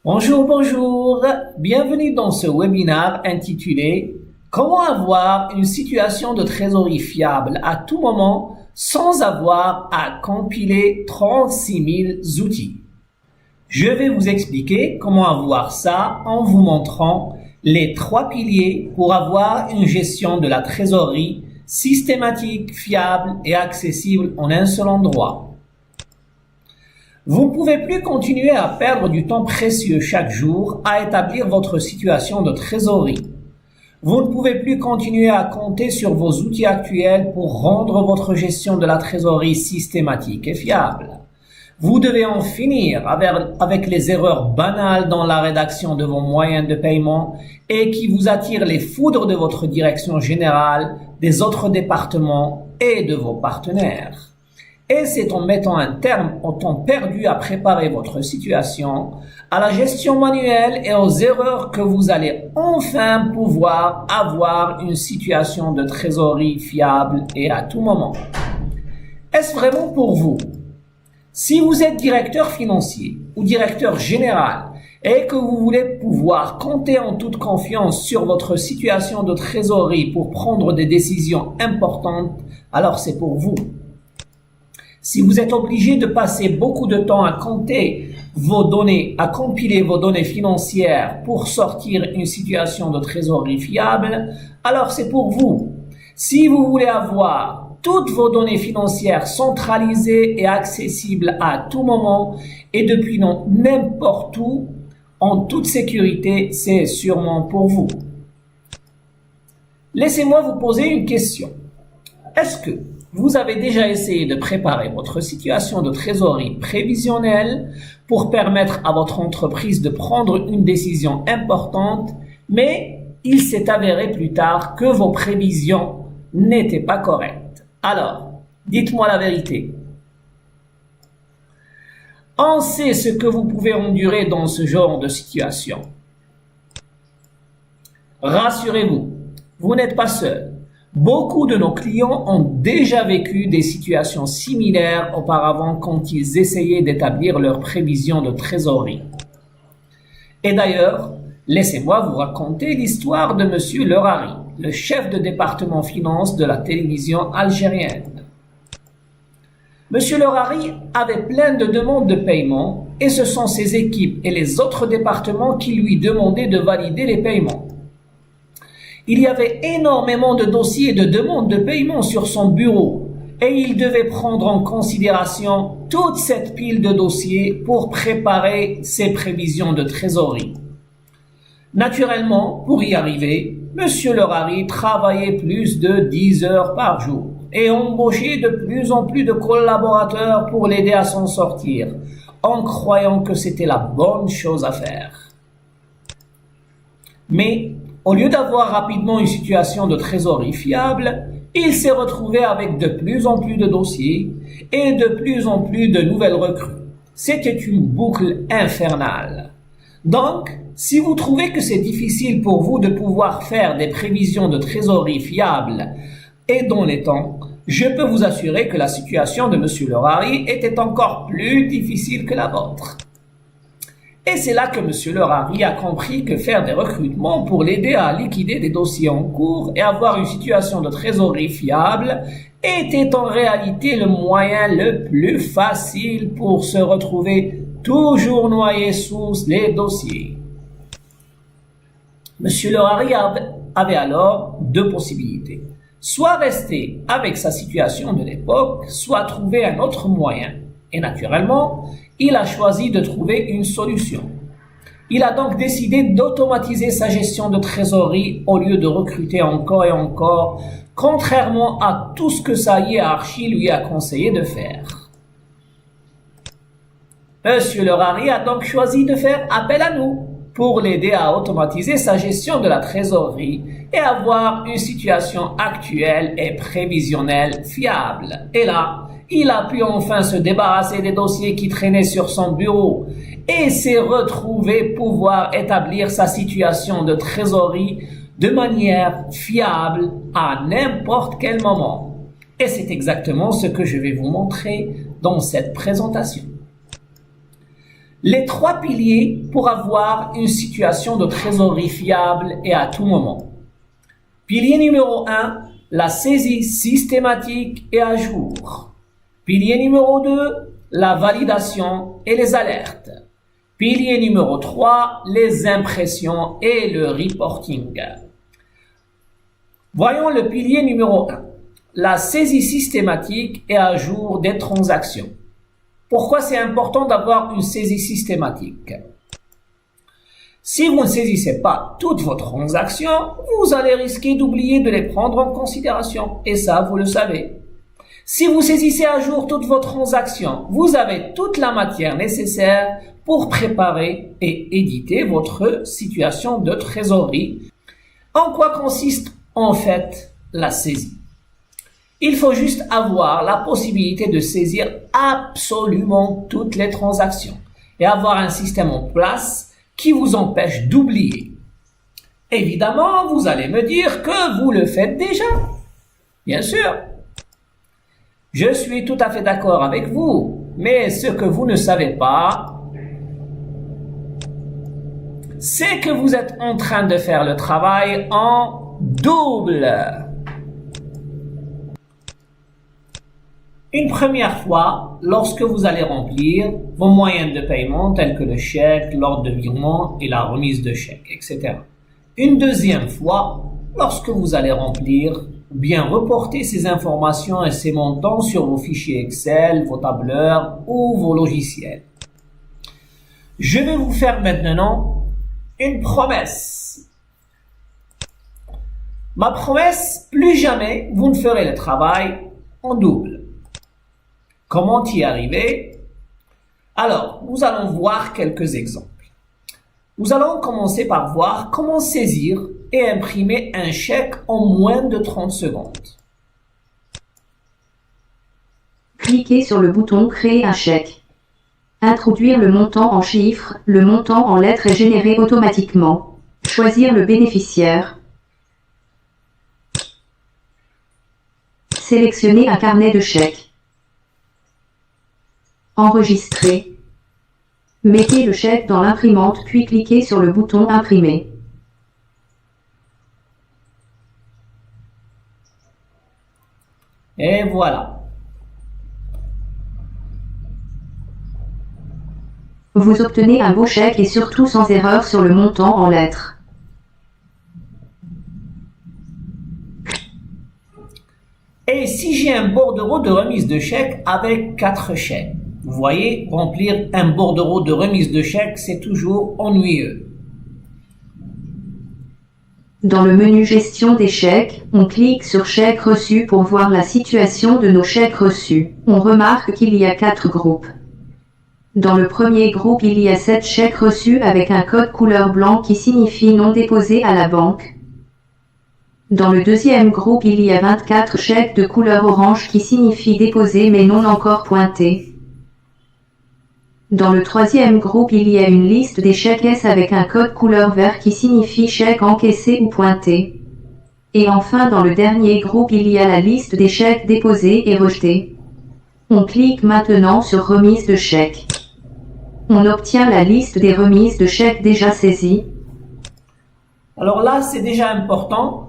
Bonjour, bonjour. Bienvenue dans ce webinaire intitulé Comment avoir une situation de trésorerie fiable à tout moment sans avoir à compiler 36 000 outils. Je vais vous expliquer comment avoir ça en vous montrant les 3 piliers pour avoir une gestion de la trésorerie systématique, fiable et accessible en un seul endroit. Vous ne pouvez plus continuer à perdre du temps précieux chaque jour à établir votre situation de trésorerie. Vous ne pouvez plus continuer à compter sur vos outils actuels pour rendre votre gestion de la trésorerie systématique et fiable. Vous devez en finir avec les erreurs banales dans la rédaction de vos moyens de paiement et qui vous attirent les foudres de votre direction générale, des autres départements et de vos partenaires. Et c'est en mettant un terme au temps perdu à préparer votre situation, à la gestion manuelle et aux erreurs que vous allez enfin pouvoir avoir une situation de trésorerie fiable et à tout moment. Est-ce vraiment pour vous? Si vous êtes directeur financier ou directeur général et que vous voulez pouvoir compter en toute confiance sur votre situation de trésorerie pour prendre des décisions importantes, alors c'est pour vous. Si vous êtes obligé de passer beaucoup de temps à compter vos données, à compiler vos données financières pour sortir une situation de trésorerie fiable, alors c'est pour vous. Si vous voulez avoir toutes vos données financières centralisées et accessibles à tout moment et depuis n'importe où, en toute sécurité, c'est sûrement pour vous. Laissez-moi vous poser une question. Est-ce que vous avez déjà essayé de préparer votre situation de trésorerie prévisionnelle pour permettre à votre entreprise de prendre une décision importante, mais il s'est avéré plus tard que vos prévisions n'étaient pas correctes? Alors, dites-moi la vérité. On sait ce que vous pouvez endurer dans ce genre de situation. Rassurez-vous, vous n'êtes pas seul. Beaucoup de nos clients ont déjà vécu des situations similaires auparavant quand ils essayaient d'établir leurs prévisions de trésorerie. Et d'ailleurs, laissez-moi vous raconter l'histoire de M. Lerari, le chef de département finance de la télévision algérienne. M. Lerari avait plein de demandes de paiement et ce sont ses équipes et les autres départements qui lui demandaient de valider les paiements. Il y avait énormément de dossiers et de demandes de paiement sur son bureau et il devait prendre en considération toute cette pile de dossiers pour préparer ses prévisions de trésorerie. Naturellement, pour y arriver, M. Lerari travaillait plus de 10 heures par jour et embauchait de plus en plus de collaborateurs pour l'aider à s'en sortir, en croyant que c'était la bonne chose à faire. Mais au lieu d'avoir rapidement une situation de trésorerie fiable, il s'est retrouvé avec de plus en plus de dossiers et de plus en plus de nouvelles recrues. C'était une boucle infernale. Donc, si vous trouvez que c'est difficile pour vous de pouvoir faire des prévisions de trésorerie fiables et dans les temps, je peux vous assurer que la situation de M. Lerari était encore plus difficile que la vôtre. Et c'est là que M. Lerari a compris que faire des recrutements pour l'aider à liquider des dossiers en cours et avoir une situation de trésorerie fiable était en réalité le moyen le plus facile pour se retrouver toujours noyé sous les dossiers. M. Lerari avait alors 2 possibilités. Soit rester avec sa situation de l'époque, soit trouver un autre moyen. Et naturellement, il a choisi de trouver une solution. Il a donc décidé d'automatiser sa gestion de trésorerie au lieu de recruter encore et encore, contrairement à tout ce que sa hiérarchie lui a conseillé de faire. M. Lerari a donc choisi de faire appel à nous pour l'aider à automatiser sa gestion de la trésorerie et avoir une situation actuelle et prévisionnelle fiable. Et là, il a pu enfin se débarrasser des dossiers qui traînaient sur son bureau et s'est retrouvé pouvoir établir sa situation de trésorerie de manière fiable à n'importe quel moment. Et c'est exactement ce que je vais vous montrer dans cette présentation. Les trois piliers pour avoir une situation de trésorerie fiable et à tout moment. Pilier numéro 1, la saisie systématique et à jour. Pilier numéro 2, la validation et les alertes. Pilier numéro 3, les impressions et le reporting. Voyons le pilier numéro 1, la saisie systématique et à jour des transactions. Pourquoi c'est important d'avoir une saisie systématique? Si vous ne saisissez pas toutes vos transactions, vous allez risquer d'oublier de les prendre en considération. Et ça, vous le savez. Si vous saisissez à jour toutes vos transactions, vous avez toute la matière nécessaire pour préparer et éditer votre situation de trésorerie. En quoi consiste en fait la saisie? Il faut juste avoir la possibilité de saisir absolument toutes les transactions et avoir un système en place qui vous empêche d'oublier. Évidemment, vous allez me dire que vous le faites déjà. Bien sûr. Je suis tout à fait d'accord avec vous, mais ce que vous ne savez pas, c'est que vous êtes en train de faire le travail en double. Une première fois, lorsque vous allez remplir vos moyens de paiement tels que le chèque, l'ordre de virement et la remise de chèque, etc. Une deuxième fois, lorsque vous allez remplir ou bien reporter ces informations et ces montants sur vos fichiers Excel, vos tableurs ou vos logiciels. Je vais vous faire maintenant une promesse. Ma promesse, plus jamais vous ne ferez le travail en double. Comment y arriver? Alors, nous allons voir quelques exemples. Nous allons commencer par voir comment saisir et imprimer un chèque en moins de 30 secondes. Cliquez sur le bouton « Créer un chèque ». Introduire le montant en chiffres, le montant en lettres est généré automatiquement. Choisir le bénéficiaire. Sélectionnez un carnet de chèques. Enregistrer. Mettez le chèque dans l'imprimante puis cliquez sur le bouton « Imprimer ». Et voilà. Vous obtenez un beau chèque et surtout sans erreur sur le montant en lettres. Et si j'ai un bordereau de remise de chèque avec 4 chèques? Vous voyez, remplir un bordereau de remise de chèque, c'est toujours ennuyeux. Dans le menu Gestion des chèques, on clique sur Chèques reçus pour voir la situation de nos chèques reçus. On remarque qu'il y a 4 groupes. Dans le premier groupe, il y a 7 chèques reçus avec un code couleur blanc qui signifie non déposé à la banque. Dans le deuxième groupe, il y a 24 chèques de couleur orange qui signifie déposé mais non encore pointé. Dans le troisième groupe, il y a une liste des chèques S avec un code couleur vert qui signifie chèque encaissé ou pointé. Et enfin, dans le dernier groupe, il y a la liste des chèques déposés et rejetés. On clique maintenant sur remise de chèques. On obtient la liste des remises de chèques déjà saisies. Alors là, c'est déjà important.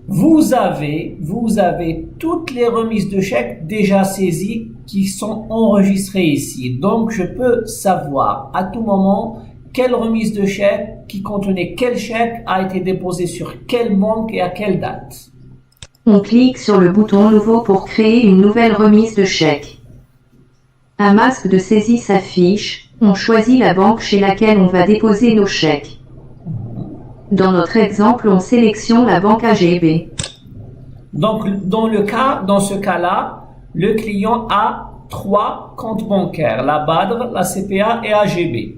Vous avez toutes les remises de chèques déjà saisies qui sont enregistrées ici. Donc, je peux savoir à tout moment quelle remise de chèque qui contenait quel chèque a été déposé sur quelle banque et à quelle date. On clique sur le bouton Nouveau pour créer une nouvelle remise de chèque. Un masque de saisie s'affiche. On choisit la banque chez laquelle on va déposer nos chèques. Dans notre exemple, on sélectionne la banque AGB. Donc, dans ce cas-là, le client a 3 comptes bancaires, la BADR, la CPA et AGB.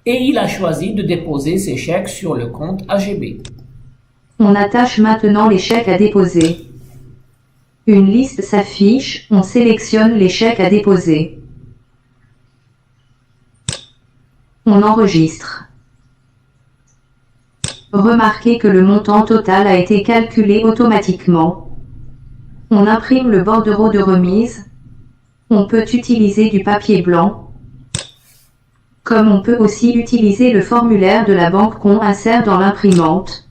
Et il a choisi de déposer ses chèques sur le compte AGB. On attache maintenant les chèques à déposer. Une liste s'affiche, on sélectionne les chèques à déposer. On enregistre. Remarquez que le montant total a été calculé automatiquement. On imprime le bordereau de remise. On peut utiliser du papier blanc. Comme on peut aussi utiliser le formulaire de la banque qu'on insère dans l'imprimante.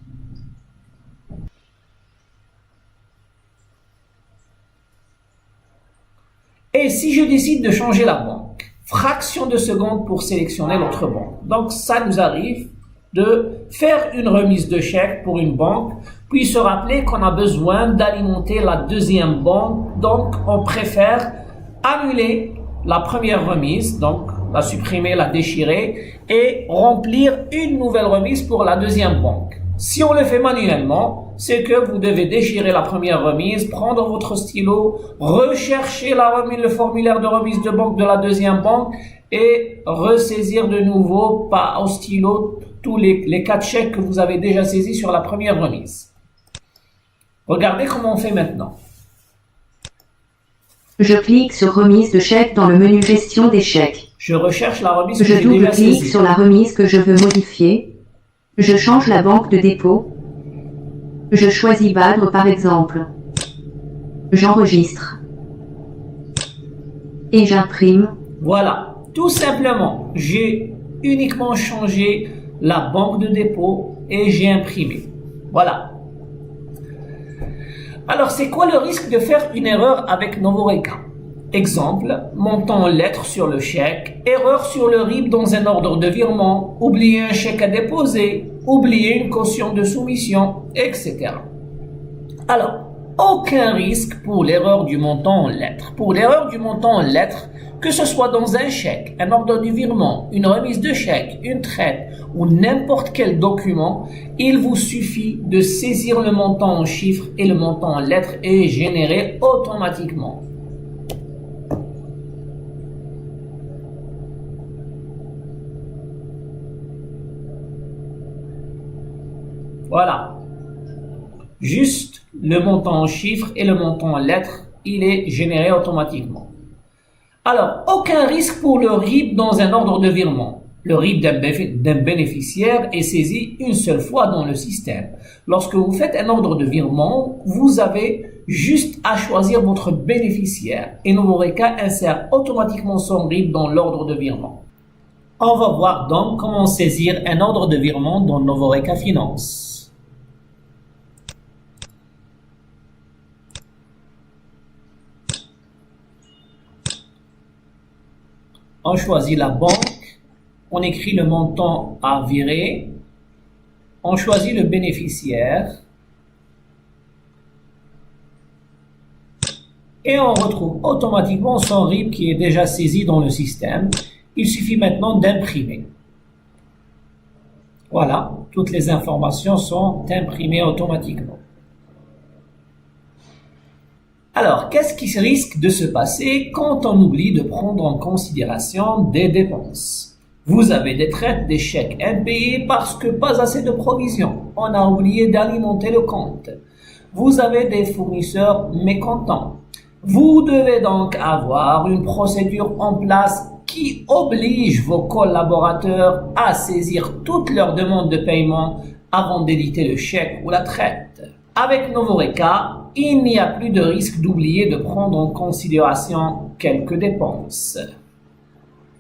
Et si je décide de changer la banque, fraction de seconde pour sélectionner l'autre banque. Donc ça nous arrive de faire une remise de chèque pour une banque, puis se rappeler qu'on a besoin d'alimenter la deuxième banque, donc on préfère annuler la première remise, donc la supprimer, la déchirer et remplir une nouvelle remise pour la deuxième banque. Si on le fait manuellement, c'est que vous devez déchirer la première remise, prendre votre stylo, rechercher le formulaire de remise de banque de la deuxième banque et ressaisir de nouveau au stylo tous les 4 chèques que vous avez déjà saisis sur la première remise. Regardez comment on fait maintenant. Je clique sur remise de chèque dans le menu gestion des chèques. Je recherche la remise que Je j'ai déjà double-clique saisie. sur la remise que je veux modifier. Je change la banque de dépôt. Je choisis Badre par exemple. J'enregistre. Et j'imprime. Voilà, tout simplement, j'ai uniquement changé la banque de dépôt et j'ai imprimé. Voilà. Alors, c'est quoi le risque de faire une erreur avec Novoreka? Exemple, montant en lettres sur le chèque, erreur sur le RIB dans un ordre de virement, oublier un chèque à déposer, oublier une caution de soumission, etc. Alors, aucun risque pour l'erreur du montant en lettres. Pour l'erreur du montant en lettres, que ce soit dans un chèque, un ordre de virement, une remise de chèque, une traite ou n'importe quel document, il vous suffit de saisir le montant en chiffres et le montant en lettres est généré automatiquement. Voilà. Juste le montant en chiffres et le montant en lettres, il est généré automatiquement. Alors, aucun risque pour le RIB dans un ordre de virement. Le RIB d'un bénéficiaire est saisi une seule fois dans le système. Lorsque vous faites un ordre de virement, vous avez juste à choisir votre bénéficiaire et Novoreka insère automatiquement son RIB dans l'ordre de virement. On va voir donc comment saisir un ordre de virement dans Novoreka Finance. On choisit la banque, on écrit le montant à virer, on choisit le bénéficiaire et on retrouve automatiquement son RIB qui est déjà saisi dans le système. Il suffit maintenant d'imprimer. Voilà, toutes les informations sont imprimées automatiquement. Alors, qu'est-ce qui risque de se passer quand on oublie de prendre en considération des dépenses? Vous avez des traites, des chèques impayés parce que pas assez de provisions. On a oublié d'alimenter le compte. Vous avez des fournisseurs mécontents. Vous devez donc avoir une procédure en place qui oblige vos collaborateurs à saisir toutes leurs demandes de paiement avant d'éditer le chèque ou la traite. Avec Novoreka, il n'y a plus de risque d'oublier de prendre en considération quelques dépenses.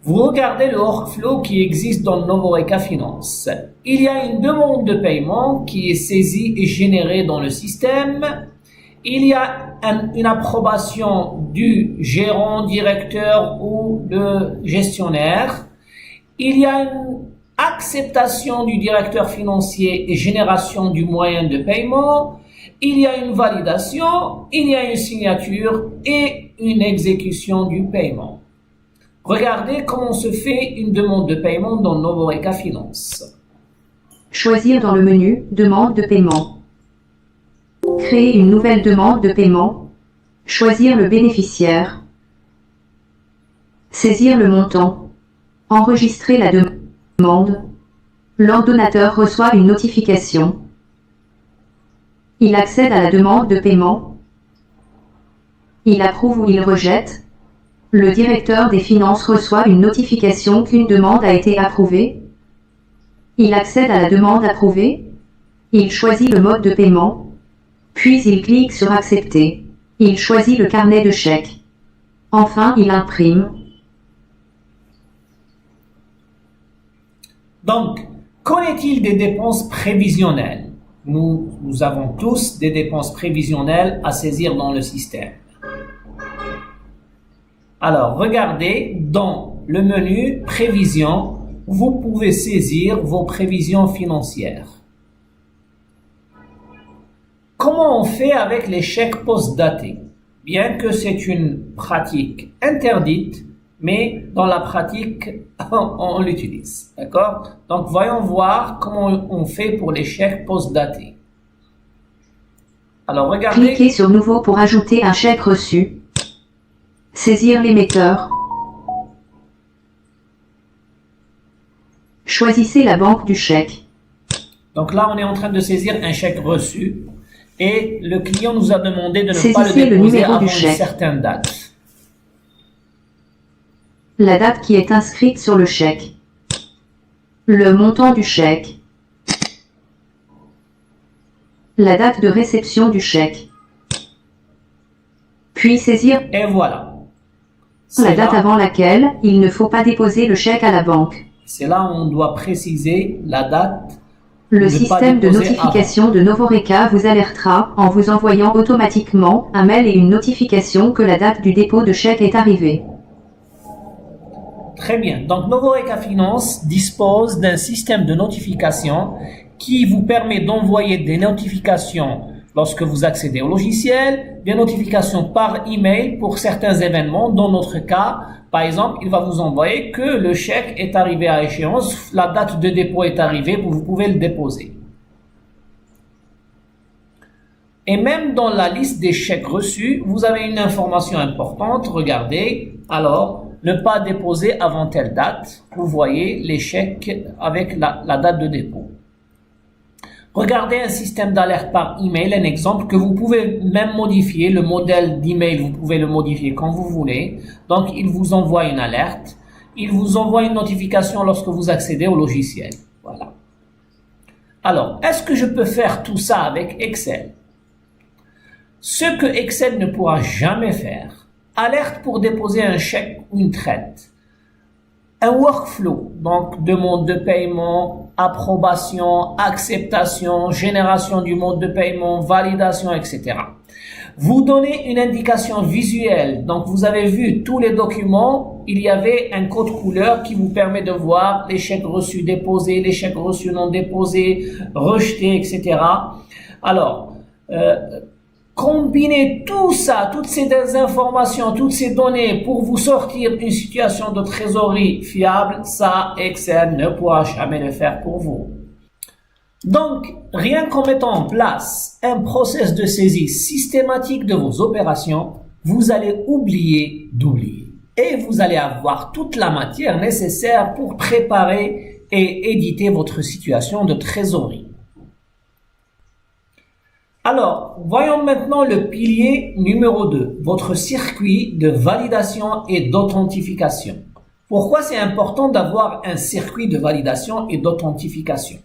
Vous regardez le workflow qui existe dans Novoreka Finance. Il y a une demande de paiement qui est saisie et générée dans le système. Il y a une approbation du gérant, directeur ou de gestionnaire. Il y a une acceptation du directeur financier et génération du moyen de paiement. Il y a une validation, il y a une signature et une exécution du paiement. Regardez comment se fait une demande de paiement dans Novoreka Finance. Choisir dans le menu Demande de paiement. Créer une nouvelle demande de paiement. Choisir le bénéficiaire. Saisir le montant. Enregistrer la demande. L'ordonnateur reçoit une notification. Il accède à la demande de paiement. Il approuve ou il rejette. Le directeur des finances reçoit une notification qu'une demande a été approuvée. Il accède à la demande approuvée. Il choisit le mode de paiement. Puis il clique sur Accepter. Il choisit le carnet de chèques. Enfin, il imprime. Donc, qu'en est-il des dépenses prévisionnelles? Nous avons tous des dépenses prévisionnelles à saisir dans le système. Alors, regardez dans le menu prévision, vous pouvez saisir vos prévisions financières. Comment on fait avec les chèques post-datés? Bien que c'est une pratique interdite, mais dans la pratique, on l'utilise. D'accord? Donc, voyons voir comment on fait pour les chèques post-datés. Alors, regardez. Cliquez sur Nouveau pour ajouter un chèque reçu. Saisir l'émetteur. Choisissez la banque du chèque. Donc là, on est en train de saisir un chèque reçu et le client nous a demandé de ne Saisissez pas le déposer le numéro avant du une chèque. certaine date. La date qui est inscrite sur le chèque. Le montant du chèque. La date de réception du chèque. Puis saisir Et voilà. la C'est date là, avant laquelle il ne faut pas déposer le chèque à la banque. c'est là où on doit préciser la date. Le Ne pas système de déposer notification de Novoreka vous alertera en vous envoyant automatiquement un mail et une notification que la date du dépôt de chèque est arrivée. Très bien. Donc, Novoreka Finance dispose d'un système de notification qui vous permet d'envoyer des notifications lorsque vous accédez au logiciel, des notifications par email pour certains événements. Dans notre cas, par exemple, il va vous envoyer que le chèque est arrivé à échéance, la date de dépôt est arrivée, vous pouvez le déposer. Et même dans la liste des chèques reçus, vous avez une information importante. Regardez, alors, ne pas déposer avant telle date. Vous voyez les chèques avec la date de dépôt. Regardez un système d'alerte par email, un exemple que vous pouvez même modifier. Le modèle d'email, vous pouvez le modifier quand vous voulez. Donc, il vous envoie une alerte. Il vous envoie une notification lorsque vous accédez au logiciel. Voilà. Alors, est-ce que je peux faire tout ça avec Excel? Ce que Excel ne pourra jamais faire. Alerte pour déposer un chèque ou une traite. Un workflow, donc demande de paiement, approbation, acceptation, génération du mode de paiement, validation, etc. Vous donnez une indication visuelle, donc vous avez vu tous les documents, il y avait un code couleur qui vous permet de voir les chèques reçus déposés, les chèques reçus non déposés, rejetés, etc. Alors, combinez tout ça, toutes ces informations, toutes ces données pour vous sortir une situation de trésorerie fiable, ça, Excel ne pourra jamais le faire pour vous. Donc, rien qu'en mettant en place un process de saisie systématique de vos opérations, vous allez oublier d'oublier. Et vous allez avoir toute la matière nécessaire pour préparer et éditer votre situation de trésorerie. Alors, voyons maintenant le pilier numéro 2, votre circuit de validation et d'authentification. Pourquoi c'est important d'avoir un circuit de validation et d'authentification?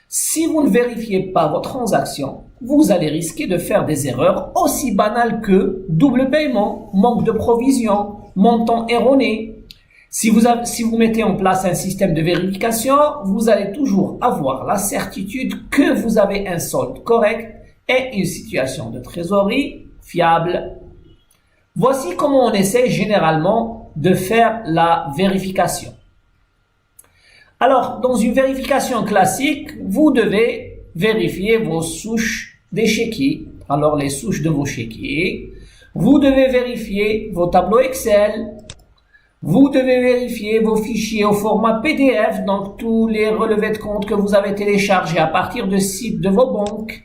Si vous ne vérifiez pas vos transactions, vous allez risquer de faire des erreurs aussi banales que double paiement, manque de provision, montant erroné. Si vous mettez en place un système de vérification, vous allez toujours avoir la certitude que vous avez un solde correct et une situation de trésorerie fiable. Voici comment on essaie généralement de faire la vérification. Alors, dans une vérification classique, vous devez vérifier vos souches des chéquiers. Alors, les souches de vos chéquiers. Vous devez vérifier vos tableaux Excel. Vous devez vérifier vos fichiers au format PDF, donc tous les relevés de compte que vous avez téléchargés à partir de sites de vos banques.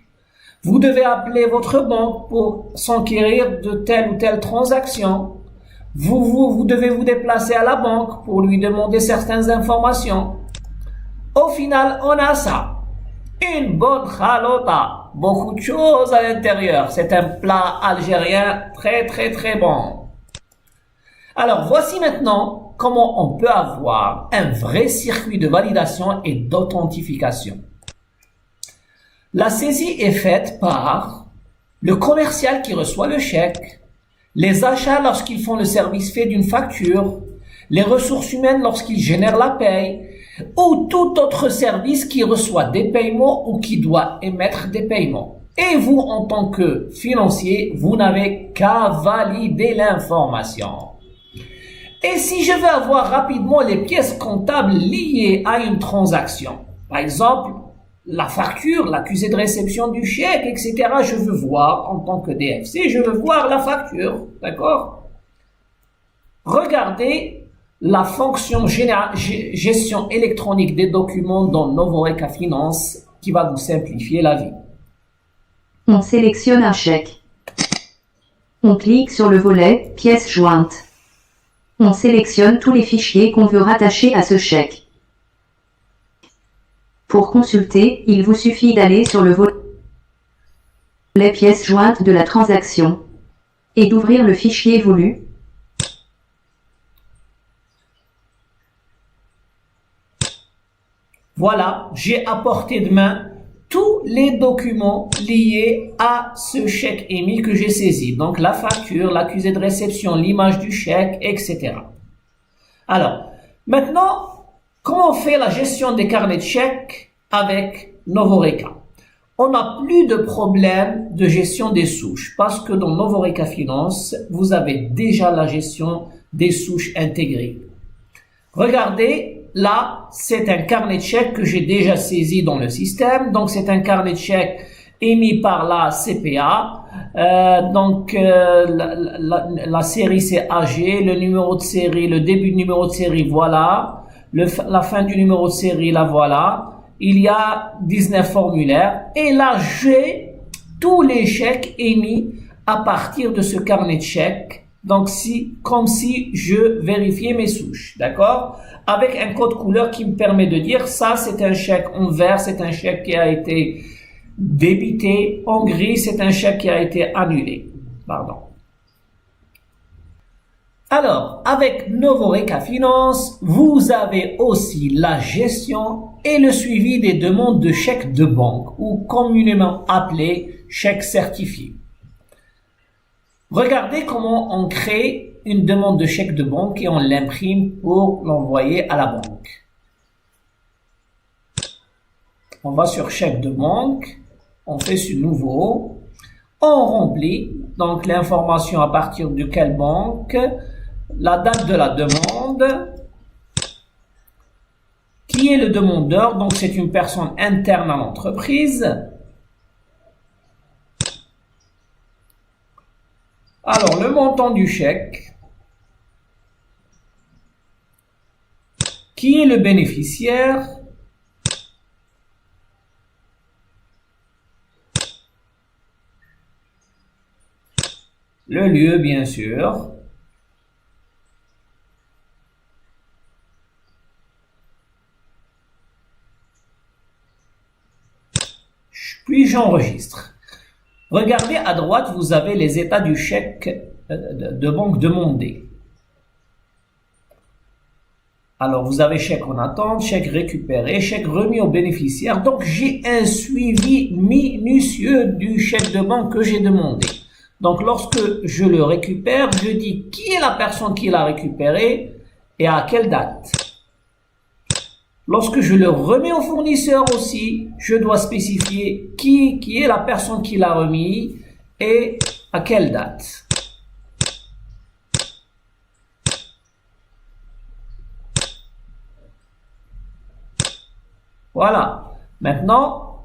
Vous devez appeler votre banque pour s'enquérir de telle ou telle transaction. Vous devez vous déplacer à la banque pour lui demander certaines informations. Au final, on a ça. Une bonne khalota. Beaucoup de choses à l'intérieur. C'est un plat algérien très très très bon. Alors, voici maintenant comment on peut avoir un vrai circuit de validation et d'authentification. La saisie est faite par le commercial qui reçoit le chèque, les achats lorsqu'ils font le service fait d'une facture, les ressources humaines lorsqu'ils génèrent la paye, ou tout autre service qui reçoit des paiements ou qui doit émettre des paiements. Et vous, en tant que financier, vous n'avez qu'à valider l'information. Et si je veux avoir rapidement les pièces comptables liées à une transaction, par exemple, la facture, l'accusé de réception du chèque, etc., je veux voir en tant que DFC, je veux voir la facture, d'accord? Regardez la fonction gestion électronique des documents dans Novoreka Finance qui va vous simplifier la vie. On sélectionne un chèque. On clique sur le volet « Pièces jointes ». On sélectionne tous les fichiers qu'on veut rattacher à ce chèque. Pour consulter, il vous suffit d'aller sur le volet « Pièces jointes » de la transaction et d'ouvrir le fichier voulu. Voilà, j'ai à portée de main tous les documents liés à ce chèque émis que j'ai saisi. Donc la facture, l'accusé de réception, l'image du chèque, etc. Alors, maintenant, comment on fait la gestion des carnets de chèques avec Novoreka? On n'a plus de problème de gestion des souches parce que dans Novoreka Finance, vous avez déjà la gestion des souches intégrées. Regardez, là, c'est un carnet de chèques que j'ai déjà saisi dans le système. Donc, c'est un carnet de chèques émis par la CPA. La série, c'est AG. Le numéro de série, le début du numéro de série, voilà. La fin du numéro de série, là, voilà. Il y a 19 formulaires. Et là, j'ai tous les chèques émis à partir de ce carnet de chèques. Donc, comme si je vérifiais mes souches, d'accord? Avec un code couleur qui me permet de dire ça, c'est un chèque en vert, c'est un chèque qui a été débité. En gris, c'est un chèque qui a été annulé. Pardon. Alors, avec Novoreka Finance, vous avez aussi la gestion et le suivi des demandes de chèques de banque ou communément appelés chèques certifiés. Regardez comment on crée une demande de chèque de banque et on l'imprime pour l'envoyer à la banque. On va sur chèque de banque, on fait ce nouveau, on remplit donc l'information à partir de quelle banque, la date de la demande, qui est le demandeur, donc c'est une personne interne à l'entreprise. Alors, le montant du chèque, qui est le bénéficiaire, le lieu, bien sûr, puis j'enregistre. Regardez à droite, vous avez les états du chèque de banque demandé. Alors, vous avez chèque en attente, chèque récupéré, chèque remis au bénéficiaire. Donc, j'ai un suivi minutieux du chèque de banque que j'ai demandé. Donc, lorsque je le récupère, je dis qui est la personne qui l'a récupéré et à quelle date. Lorsque je le remets au fournisseur aussi, je dois spécifier qui est la personne qui l'a remis et à quelle date. Voilà. Maintenant,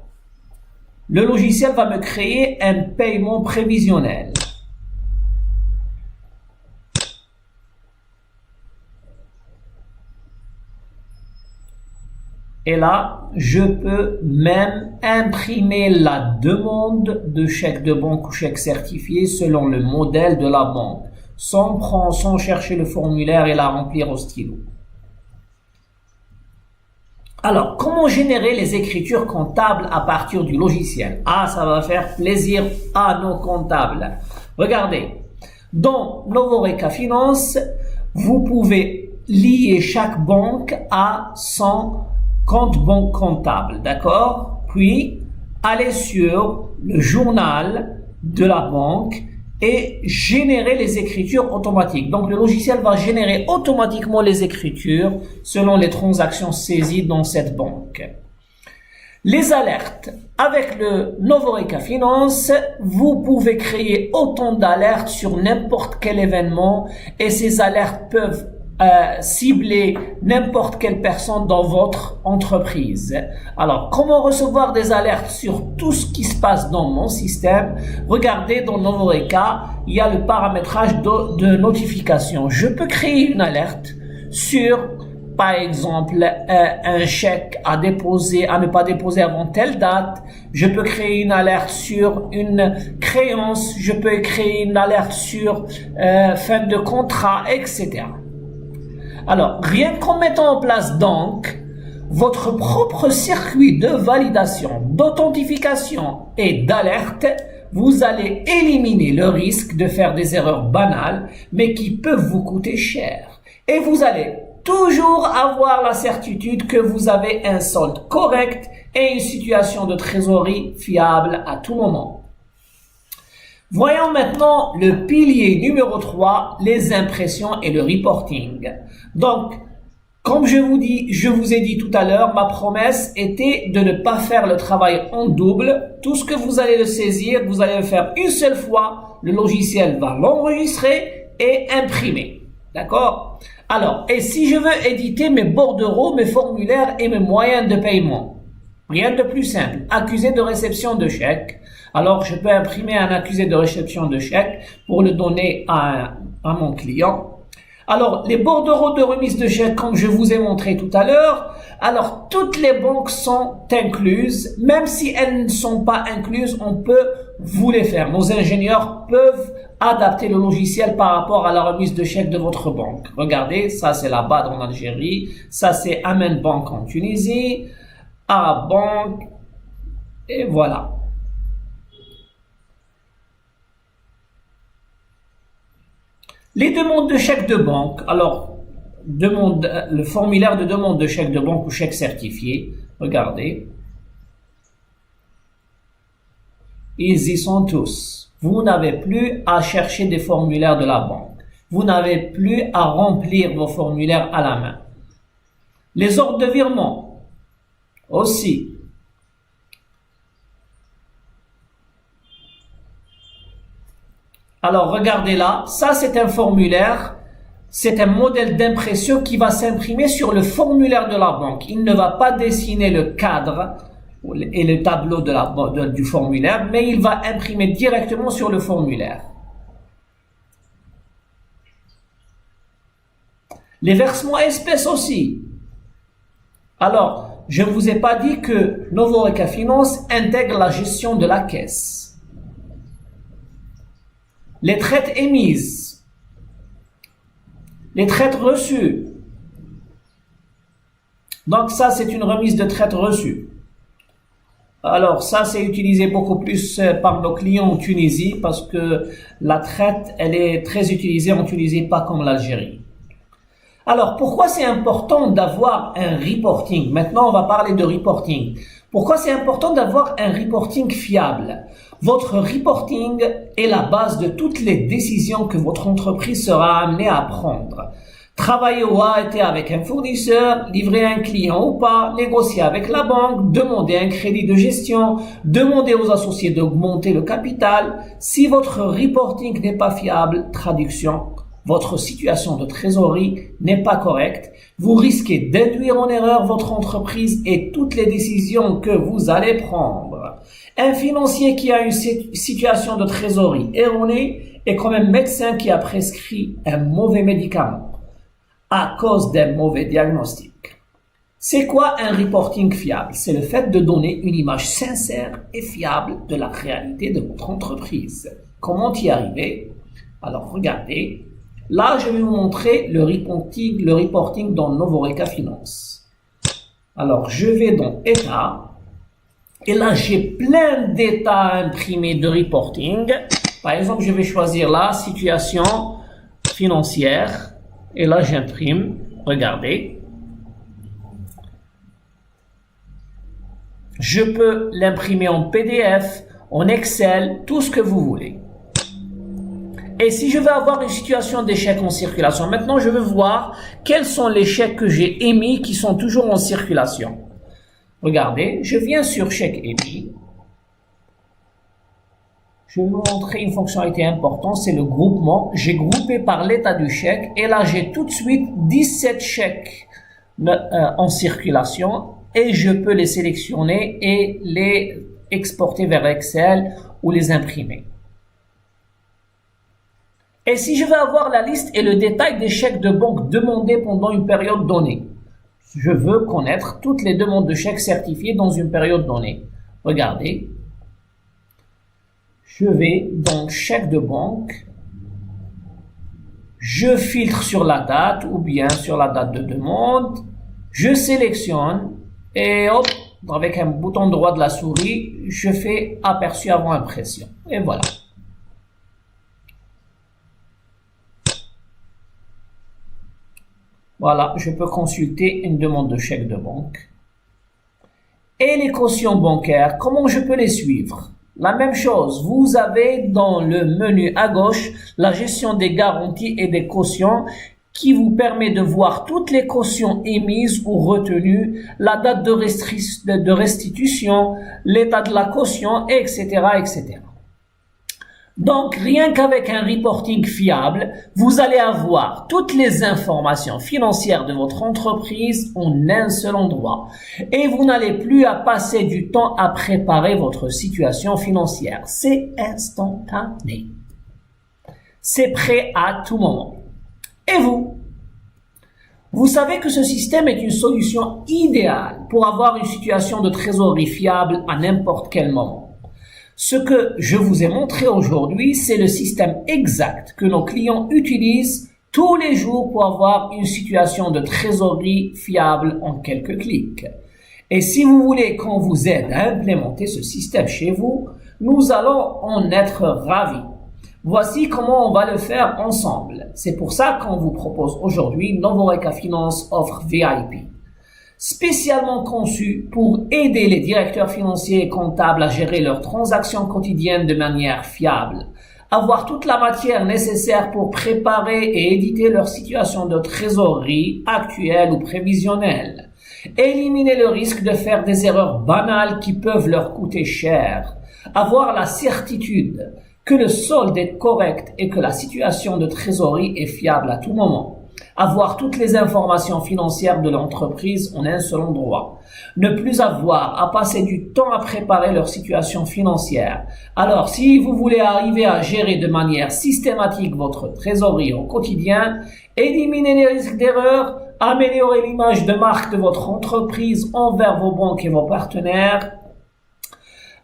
le logiciel va me créer un paiement prévisionnel. Et là, je peux même imprimer la demande de chèque de banque ou chèque certifié selon le modèle de la banque, sans chercher le formulaire et la remplir au stylo. Alors, comment générer les écritures comptables à partir du logiciel? Ah, ça va faire plaisir à nos comptables. Regardez, dans Novoreka Finance, vous pouvez lier chaque banque à son compte banque comptable, d'accord? Puis, allez sur le journal de la banque et générer les écritures automatiques. Donc, le logiciel va générer automatiquement les écritures selon les transactions saisies dans cette banque. Les alertes. Avec le Novoreka Finance, vous pouvez créer autant d'alertes sur n'importe quel événement et ces alertes peuvent cibler n'importe quelle personne dans votre entreprise. Alors, comment recevoir des alertes sur tout ce qui se passe dans mon système? Regardez dans Novoreka, il y a le paramétrage de notification. Je peux créer une alerte sur, par exemple, un chèque à déposer, à ne pas déposer avant telle date. Je peux créer une alerte sur une créance. Je peux créer une alerte sur fin de contrat, etc. Alors, rien qu'en mettant en place donc votre propre circuit de validation, d'authentification et d'alerte, vous allez éliminer le risque de faire des erreurs banales, mais qui peuvent vous coûter cher. Et vous allez toujours avoir la certitude que vous avez un solde correct et une situation de trésorerie fiable à tout moment. Voyons maintenant le pilier numéro 3, les impressions et le reporting. Donc, comme je vous ai dit tout à l'heure, ma promesse était de ne pas faire le travail en double. Tout ce que vous allez le saisir, vous allez le faire une seule fois. Le logiciel va l'enregistrer et imprimer. D'accord? Alors, et si je veux éditer mes bordereaux, mes formulaires et mes moyens de paiement? Rien de plus simple. Accusé de réception de chèque. Alors, je peux imprimer un accusé de réception de chèque pour le donner à mon client. Alors, les bordereaux de remise de chèque, comme je vous ai montré tout à l'heure, alors toutes les banques sont incluses. Même si elles ne sont pas incluses, on peut vous les faire. Nos ingénieurs peuvent adapter le logiciel par rapport à la remise de chèque de votre banque. Regardez, ça c'est la BAD en Algérie, ça c'est Amen Bank en Tunisie, Arab Bank, et voilà. Les demandes de chèque de banque. Alors, le formulaire de demande de chèque de banque ou chèque certifié. Regardez. Ils y sont tous. Vous n'avez plus à chercher des formulaires de la banque. Vous n'avez plus à remplir vos formulaires à la main. Les ordres de virement. Aussi. Alors, regardez là, ça c'est un formulaire, c'est un modèle d'impression qui va s'imprimer sur le formulaire de la banque. Il ne va pas dessiner le cadre et le tableau du formulaire, mais il va imprimer directement sur le formulaire. Les versements espèces aussi. Alors, je ne vous ai pas dit que Novoreka Finance intègre la gestion de la caisse. Les traites émises, les traites reçues. Donc ça, c'est une remise de traite reçue. Alors ça, c'est utilisé beaucoup plus par nos clients en Tunisie parce que la traite, elle est très utilisée en Tunisie, pas comme l'Algérie. Alors, pourquoi c'est important d'avoir un reporting? Maintenant, on va parler de reporting. Pourquoi c'est important d'avoir un reporting fiable? Votre reporting est la base de toutes les décisions que votre entreprise sera amenée à prendre. Travailler ou arrêter avec un fournisseur, livrer un client ou pas, négocier avec la banque, demander un crédit de gestion, demander aux associés d'augmenter le capital. Si votre reporting n'est pas fiable, traduction, votre situation de trésorerie n'est pas correcte, vous risquez d'induire en erreur votre entreprise et toutes les décisions que vous allez prendre. Un financier qui a une situation de trésorerie erronée est comme un médecin qui a prescrit un mauvais médicament à cause d'un mauvais diagnostic. C'est quoi un reporting fiable? C'est le fait de donner une image sincère et fiable de la réalité de votre entreprise. Comment y arriver? Alors regardez. Là, je vais vous montrer le reporting dans Novoreka Finance. Alors, je vais dans État. Et là, j'ai plein d'états imprimés de reporting. Par exemple, je vais choisir la situation financière. Et là, j'imprime. Regardez. Je peux l'imprimer en PDF, en Excel, tout ce que vous voulez. Et si je veux avoir une situation d'échec en circulation, maintenant je veux voir quels sont les chèques que j'ai émis qui sont toujours en circulation. Regardez, je viens sur chèque émis. Je vais vous montrer une fonctionnalité importante, c'est le groupement. J'ai groupé par l'état du chèque et là j'ai tout de suite 17 chèques en circulation et je peux les sélectionner et les exporter vers Excel ou les imprimer. Et si je veux avoir la liste et le détail des chèques de banque demandés pendant une période donnée, je veux connaître toutes les demandes de chèques certifiées dans une période donnée. Regardez. Je vais dans chèque de banque, je filtre sur la date ou bien sur la date de demande, je sélectionne et hop, avec un bouton droit de la souris, je fais aperçu avant impression. Et voilà. Voilà, je peux consulter une demande de chèque de banque. Et les cautions bancaires, comment je peux les suivre? La même chose, vous avez dans le menu à gauche la gestion des garanties et des cautions qui vous permet de voir toutes les cautions émises ou retenues, la date de restitution, l'état de la caution, etc., etc. Donc, rien qu'avec un reporting fiable, vous allez avoir toutes les informations financières de votre entreprise en un seul endroit. Et vous n'allez plus à passer du temps à préparer votre situation financière. C'est instantané. C'est prêt à tout moment. Et vous? Vous savez que ce système est une solution idéale pour avoir une situation de trésorerie fiable à n'importe quel moment. Ce que je vous ai montré aujourd'hui, c'est le système exact que nos clients utilisent tous les jours pour avoir une situation de trésorerie fiable en quelques clics. Et si vous voulez qu'on vous aide à implémenter ce système chez vous, nous allons en être ravis. Voici comment on va le faire ensemble. C'est pour ça qu'on vous propose aujourd'hui Novoreka Finance offre VIP. Spécialement conçu pour aider les directeurs financiers et comptables à gérer leurs transactions quotidiennes de manière fiable, avoir toute la matière nécessaire pour préparer et éditer leur situation de trésorerie actuelle ou prévisionnelle, éliminer le risque de faire des erreurs banales qui peuvent leur coûter cher, avoir la certitude que le solde est correct et que la situation de trésorerie est fiable à tout moment. Avoir toutes les informations financières de l'entreprise en un seul endroit. Ne plus avoir à passer du temps à préparer leur situation financière. Alors, si vous voulez arriver à gérer de manière systématique votre trésorerie au quotidien, éliminer les risques d'erreur, améliorer l'image de marque de votre entreprise envers vos banques et vos partenaires,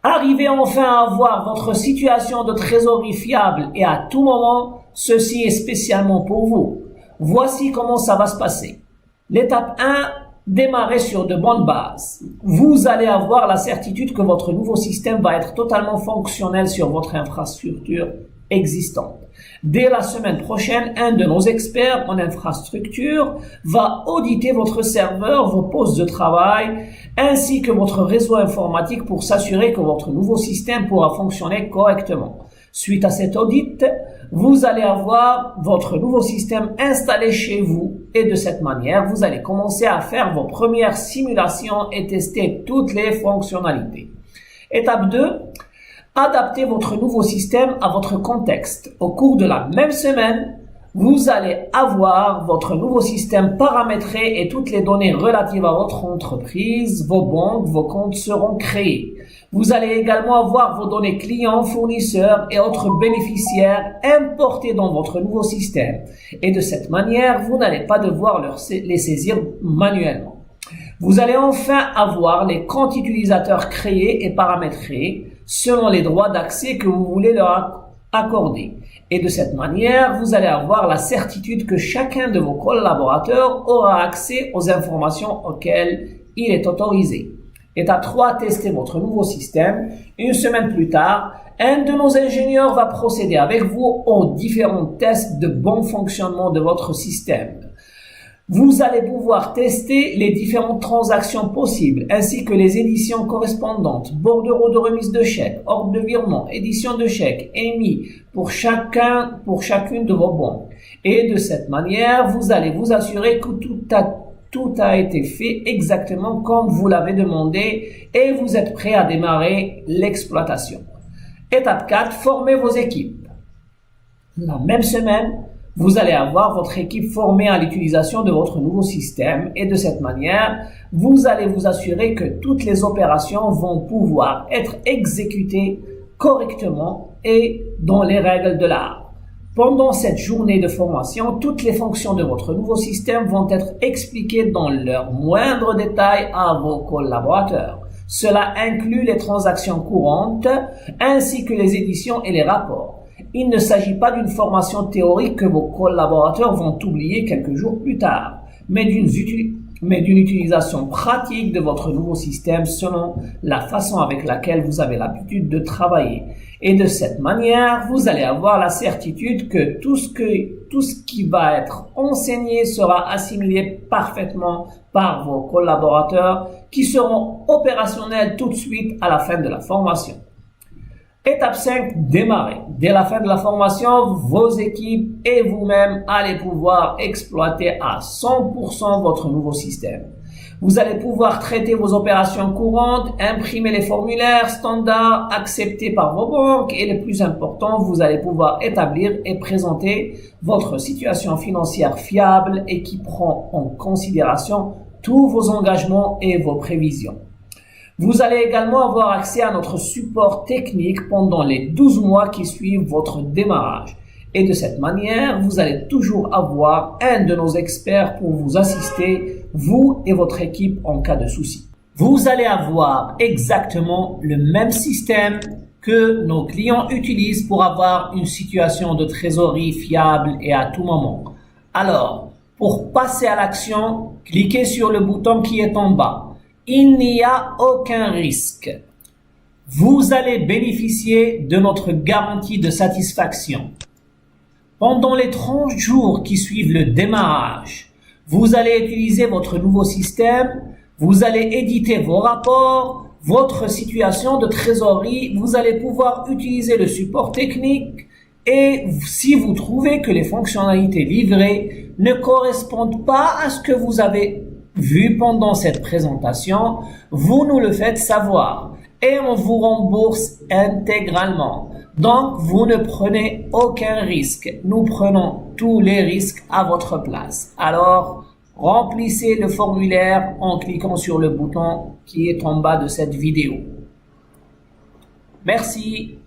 arrivez enfin à avoir votre situation de trésorerie fiable et à tout moment, ceci est spécialement pour vous. Voici comment ça va se passer. L'étape 1, démarrer sur de bonnes bases. Vous allez avoir la certitude que votre nouveau système va être totalement fonctionnel sur votre infrastructure existante. Dès la semaine prochaine, un de nos experts en infrastructure va auditer votre serveur, vos postes de travail, ainsi que votre réseau informatique pour s'assurer que votre nouveau système pourra fonctionner correctement. Suite à cet audit, vous allez avoir votre nouveau système installé chez vous et de cette manière, vous allez commencer à faire vos premières simulations et tester toutes les fonctionnalités. Étape 2, adaptez votre nouveau système à votre contexte. Au cours de la même semaine, vous allez avoir votre nouveau système paramétré et toutes les données relatives à votre entreprise, vos banques, vos comptes seront créés. Vous allez également avoir vos données clients, fournisseurs et autres bénéficiaires importés dans votre nouveau système. Et de cette manière, vous n'allez pas devoir les saisir manuellement. Vous allez enfin avoir les comptes utilisateurs créés et paramétrés selon les droits d'accès que vous voulez leur accorder. Et de cette manière, vous allez avoir la certitude que chacun de vos collaborateurs aura accès aux informations auxquelles il est autorisé. Étape 3, testez votre nouveau système. Une semaine plus tard, un de nos ingénieurs va procéder avec vous aux différents tests de bon fonctionnement de votre système. Vous allez pouvoir tester les différentes transactions possibles, ainsi que les éditions correspondantes, bordereaux de remise de chèques, ordre de virement, édition de chèques émis pour chacune de vos banques. Et de cette manière, vous allez vous assurer que tout a été fait exactement comme vous l'avez demandé et vous êtes prêt à démarrer l'exploitation. Étape 4, formez vos équipes. La même semaine, vous allez avoir votre équipe formée à l'utilisation de votre nouveau système et de cette manière, vous allez vous assurer que toutes les opérations vont pouvoir être exécutées correctement et dans les règles de l'art. Pendant cette journée de formation, toutes les fonctions de votre nouveau système vont être expliquées dans leurs moindres détails à vos collaborateurs. Cela inclut les transactions courantes ainsi que les éditions et les rapports. Il ne s'agit pas d'une formation théorique que vos collaborateurs vont oublier quelques jours plus tard, mais d'une utilisation pratique de votre nouveau système selon la façon avec laquelle vous avez l'habitude de travailler. Et de cette manière, vous allez avoir la certitude que tout ce qui va être enseigné sera assimilé parfaitement par vos collaborateurs qui seront opérationnels tout de suite à la fin de la formation. Étape 5, démarrer. Dès la fin de la formation, vos équipes et vous-même allez pouvoir exploiter à 100% votre nouveau système. Vous allez pouvoir traiter vos opérations courantes, imprimer les formulaires standards acceptés par vos banques et le plus important, vous allez pouvoir établir et présenter votre situation financière fiable et qui prend en considération tous vos engagements et vos prévisions. Vous allez également avoir accès à notre support technique pendant les 12 mois qui suivent votre démarrage. Et de cette manière, vous allez toujours avoir un de nos experts pour vous assister, vous et votre équipe en cas de souci. Vous allez avoir exactement le même système que nos clients utilisent pour avoir une situation de trésorerie fiable et à tout moment. Alors, pour passer à l'action, cliquez sur le bouton qui est en bas. Il n'y a aucun risque. Vous allez bénéficier de notre garantie de satisfaction. Pendant les 30 jours qui suivent le démarrage, vous allez utiliser votre nouveau système, vous allez éditer vos rapports, votre situation de trésorerie, vous allez pouvoir utiliser le support technique et si vous trouvez que les fonctionnalités livrées ne correspondent pas à ce que vous avez vu pendant cette présentation, vous nous le faites savoir et on vous rembourse intégralement. Donc, vous ne prenez aucun risque. Nous prenons tous les risques à votre place. Alors, remplissez le formulaire en cliquant sur le bouton qui est en bas de cette vidéo. Merci.